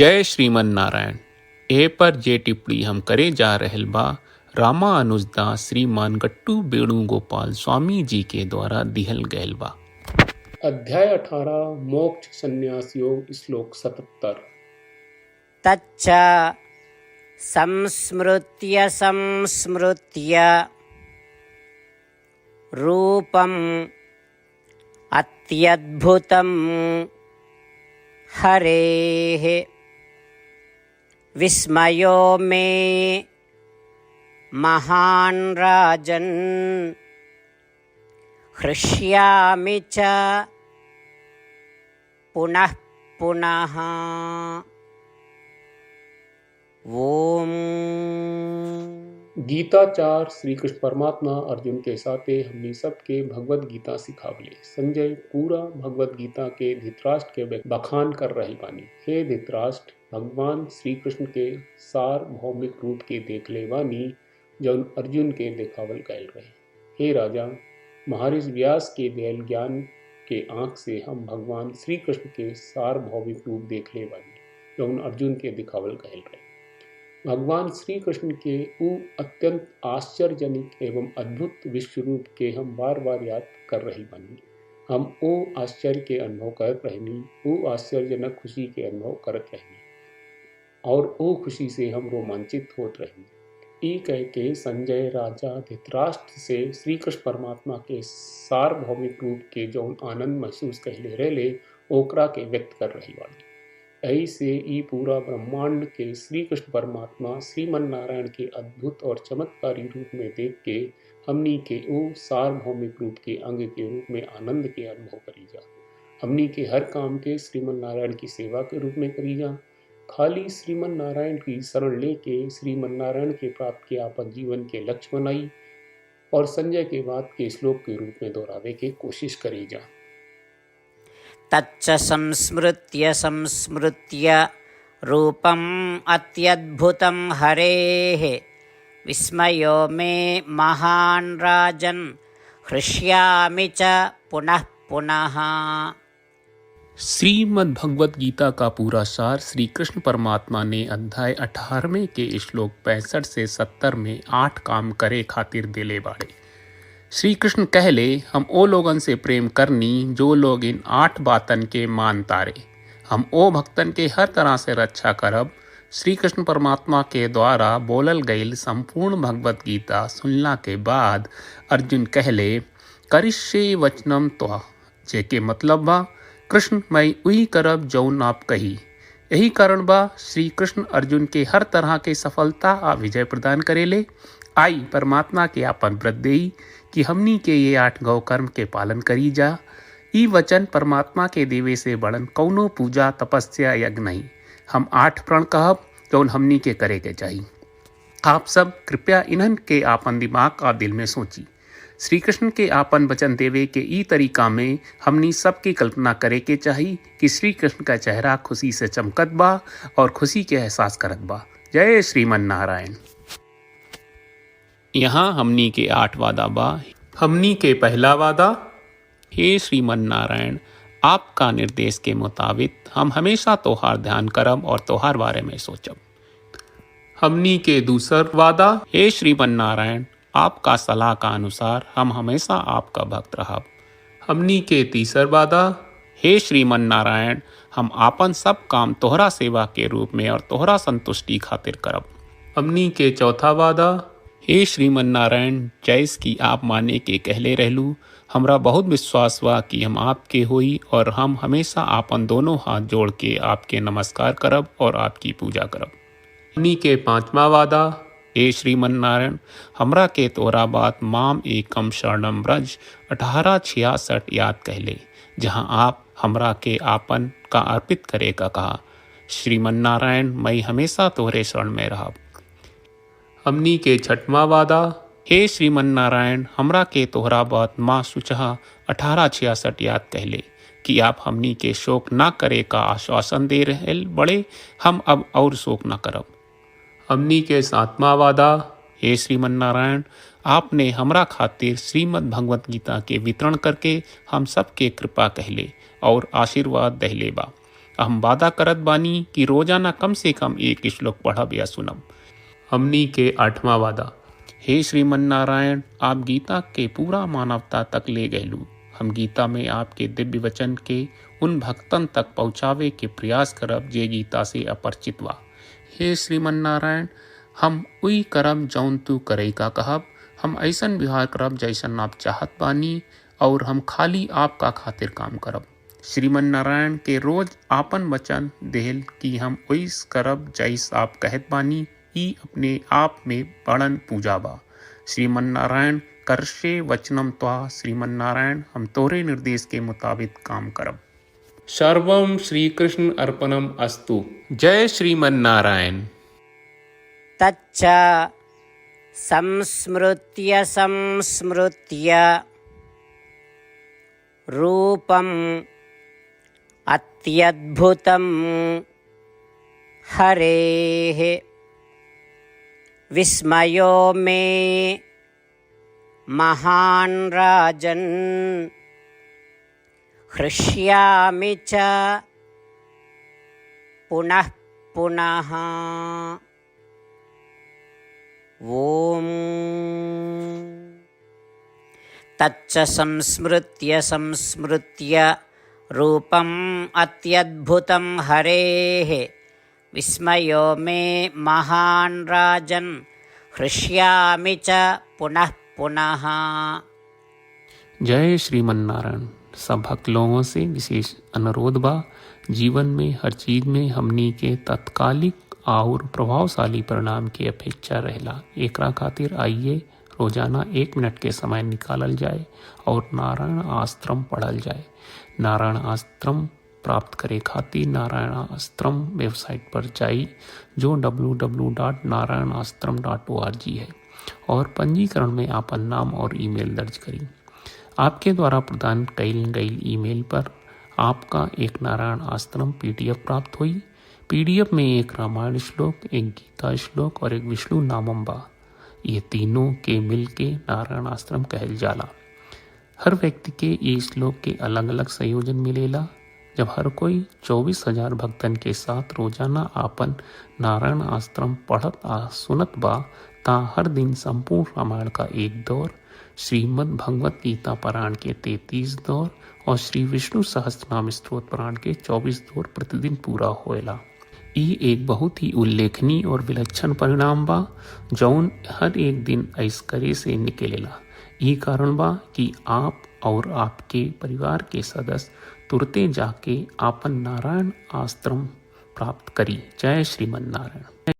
जय श्रीमन नारायण। ए पर जे टिप्पणी हम करे जा रहल बा रामानुजदास श्रीमान गट्टू वेणुगोपाल स्वामी जी के द्वारा दिहल गयल बा। अध्याय 18 मोक्ष संन्यास योग श्लोक 77। तच्च संस्मृत्य रूपम् अत्यद्भुतं हरेः विस्मयो मे महान् राजन् हृष्यामि च पुनः पुनः। ओम। गीताचार श्री कृष्ण परमात्मा अर्जुन के साथे हमनी सबके भगवत गीता सिखावले। संजय पूरा भगवत गीता के धृतराष्ट्र के बखान कर रहे बानी। हे धृतराष्ट्र, भगवान श्री कृष्ण के सार्वभौमिक रूप के देख ले बानी जौन अर्जुन के दिखावल गयल रहे। हे राजा, महर्षि व्यास के दियल ज्ञान के आंख से हम भगवान श्री कृष्ण के सार्वभौमिक रूप देख ले बानी जौन अर्जुन के दिखावल गयल रहे। भगवान श्री कृष्ण के उ अत्यंत आश्चर्यजनक एवं अद्भुत विश्व रूप के हम बार बार याद कर रहे बानी। हम ओ आश्चर्य के अनुभव कर रहनी, ओ आश्चर्यजनक खुशी के अनुभव करत रहनी और ओ खुशी से हम रोमांचित होत रहनी। ई कह के संजय राजा धृतराष्ट्र से श्री कृष्ण परमात्मा के सार्वभौमिक रूप के जौन आनंद महसूस कहले रहले ओकरा के व्यक्त कर रही बानी। ऐसे ई पूरा ब्रह्मांड के श्री कृष्ण परमात्मा श्रीमन नारायण के अद्भुत और चमत्कारी रूप में देख के हमनी के ओ सार्वभौमिक रूप के अंग के रूप में आनंद के अनुभव करी जा। हमनी के हर काम के श्रीमन नारायण की सेवा के रूप में करी जा। खाली श्रीमन नारायण की शरण लेके श्रीमन नारायण के प्राप्त के आपन जीवन के लक्ष्य बनाई और संजय के बात के श्लोक के रूप में दोहरावे के कोशिश करी जा। तच्च संस्मृत्य रूपम् अत्यद्भुतं हरेः विस्मयो मे महान् राजन् हृष्यामि च पुनः पुनः। श्रीमद् भगवत गीता का पूरा सार श्री कृष्ण परमात्मा ने अध्याय 18 के श्लोक 65 से 70 में 8 काम करे खातिर दिले बाड़े। श्री कृष्ण कहले, हम ओ लोगन से प्रेम करनी जो लोग इन 8 बातन के मान तारे। हम ओ भक्तन के हर तरह से रक्षा करब। श्री कृष्ण परमात्मा के द्वारा बोलल गईल संपूर्ण भगवत गीता सुनला के बाद अर्जुन कहले, करिष्ये वचनम त्वा, जेके मतलब बा कृष्ण मैं उही करब जौन आप कही। यही कारण बा श्री कृष्ण अर्जुन के हर तरह के सफलता आ विजय प्रदान करेले। आई परमात्मा के आपन व्रत देई कि हमनी के ये 8 गौ कर्म के पालन करी जा। ई वचन परमात्मा के देवे से बड़न कौनो पूजा तपस्या यज्ञ नहीं। हम 8 प्रण कहब जौन हमनी के करे के चाहिए। आप सब कृपया इन्हन के आपन दिमाग और दिल में सोची। श्री कृष्ण के आपन वचन देवे के ई तरीका में हमनी सबकी कल्पना करे के चाहिए कि श्री कृष्ण का चेहरा खुशी से चमकत बा और खुशी के एहसास करत बा। जय श्रीमन नारायण। यहाँ हमनी के 8 वादा बा। हमनी के पहला वादा, हे श्रीमन नारायण, आपका निर्देश के मुताबिक हम हमेशा तोहार ध्यान करब और तोहार बारे में सोचब। हमनी के दूसर वादा, हे श्रीमन नारायण, आपका सलाह का अनुसार हम हमेशा आपका भक्त रहब। हमनी के तीसर वादा, हे श्रीमन नारायण, हम आपन सब काम तोहरा सेवा के रूप में और तोहरा संतुष्टि खातिर करब। हमनी के चौथा वादा, हे श्रीमन नारायण, जैस की आप माने के कहले रहलू, हमरा बहुत विश्वास बा कि हम आपके होई और हम हमेशा आपन दोनों हाथ जोड़ के आपके नमस्कार करब और आपकी पूजा करब। हमनी के 5वां वादा, हे श्रीमन नारायण, हमरा के तोरा बात माम एकम शरणम ब्रज 1866 याद कहले, जहाँ आप हमरा के आपन का अर्पित करे का कहा। श्रीमन नारायण, मैं हमेशा तोहरे शरण में रहब। हमनी के 6वां वादा, हे श्रीमन नारायण, हमरा के तोहरा बात माँ सुचहा 1866 याद कहले कि आप हमनी के शोक ना करे का आश्वासन दे रहे बड़े, हम अब और शोक ना करब। हमनी के 7वां वादा, हे श्रीमन नारायण, आपने हमरा खातिर श्रीमद् भगवत गीता के वितरण करके हम सब के कृपा कहले और आशीर्वाद दहले बा। हम वादा करत बानी कि रोजाना कम से कम एक श्लोक पढ़ब या सुनब। हमनी के 8वां वादा। हे श्रीमन नारायण, आप गीता के पूरा मानवता तक ले गयलू। हम गीता में आपके दिव्य वचन के उन भक्तन तक पहुँचावे के प्रयास करब जे गीता से अपरिचित बा। हे श्रीमन नारायण, हम उई करब जौन तू करे का कहब। हम ऐसन व्यवहार करब जैसन आप चाहत बानी और हम खाली आपका खातिर काम करब। श्रीमन नारायण के रोज आपन वचन देहल कि हम ओइस करब जैस आप कहत बानी, ई अपने आप में बड़न पूजा बा। श्रीमन नारायण, करशे वचनम त्वा। श्रीमन नारायण, हम तोरे निर्देश के मुताबिक काम करब। सर्वं श्री कृष्ण अर्पणम अस्तु। जय श्रीमन नारायण। तच्च संस्मृत्य संस्मृत्य रूपम् अत्यद्भुतं हरेः विस्मयो मे महान् राजन् हृष्यामि च पुनः पुनः। ॐ तच्च संस्मृत्य संस्मृत्य रूपम् अत्यद्भुतं हरेः विस्मयो मे महान् राजन् हृष्यामि च पुनः पुनः। जय श्रीमन नारायण। सब भक्त लोगों से विशेष अनुरोध बा, जीवन में हर चीज में हमनी के तत्कालिक और प्रभावशाली परिणाम की अपेक्षा रहेला। एकरा खातिर आइए रोजाना 1 मिनट के समय निकालल जाए और नारायण आश्रम पढ़ल जाए। नारायण आश्रम प्राप्त करे खातिर नारायण आश्रम वेबसाइट पर जाई, जो www.narayanashram.org है, और पंजीकरण में आपन नाम और ईमेल दर्ज करी। आपके द्वारा प्रदान कईल गई ईमेल पर आपका एक नारायण आश्रम PDF प्राप्त हुई। PDF में एक रामायण श्लोक, एक गीता श्लोक और एक विष्णु नामम बा। ये तीनों के मिल के नारायण आश्रम कहल जाला। हर व्यक्ति के ये श्लोक के अलग अलग संयोजन मिलेला। जब हर कोई 24,000 भक्तन के साथ रोजाना आपन नारायण आश्रम पढ़त आ सुनत बा, ता हर दिन संपूर्ण रामायण का 1 दौर, श्रीमद् भगवत गीता पारायण के 33 दौर और श्री विष्णु सहस्त्रनाम स्तोत्र पारायण के 24 दौर प्रतिदिन पूरा होएला। ई एक बहुत ही उल्लेखनीय और विलक्षण परिणाम बा, जौन हर एक दिन ऐस करे से निकलेला। ई कारण बा कि आप और आपके परिवार के सदस्य तुरते जाके आपन नारायण आश्रम प्राप्त करी। जय श्रीमन नारायण।